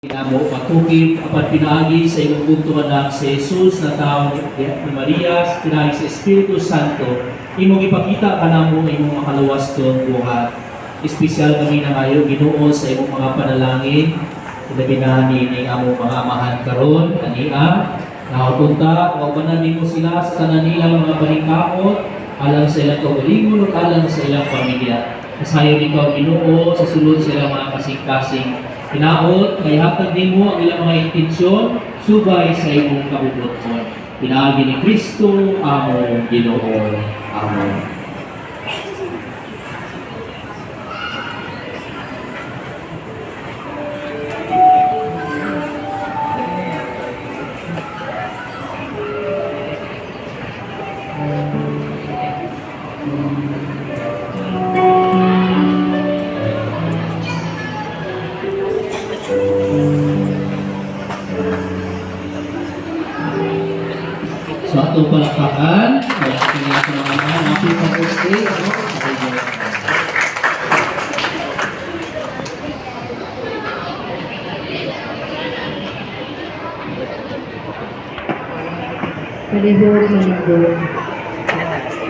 Pinamo patukid apat pinaagi sa imong bugtong anak si Jesus na tao ni Maria, pinaagi sa Espiritu Santo, imong ipakita kanamo imong makaluwas tong buhat. Espesyal kami na kayo Ginoo sa imong mga panalangin, pinabinani ni among mga amahan karon ania, nahupunta kaubanan nimo sila sa tanan nilang mga paningkamot, alang sa ilang kaugalingon ug alang sa ilang pamilya. Kasayon ikaw Ginoo sa sulod sa ilang mga kasing-kasing. Hinaot, kay hatag nimo ang ilang mga intensyon, subay sa imong kabubuton. Pinaagi ni Kristo, among Ginoo. Amen. So ato palakpakan, kaya kini sa mga happy Father's Day, ano? Palihog, malihog.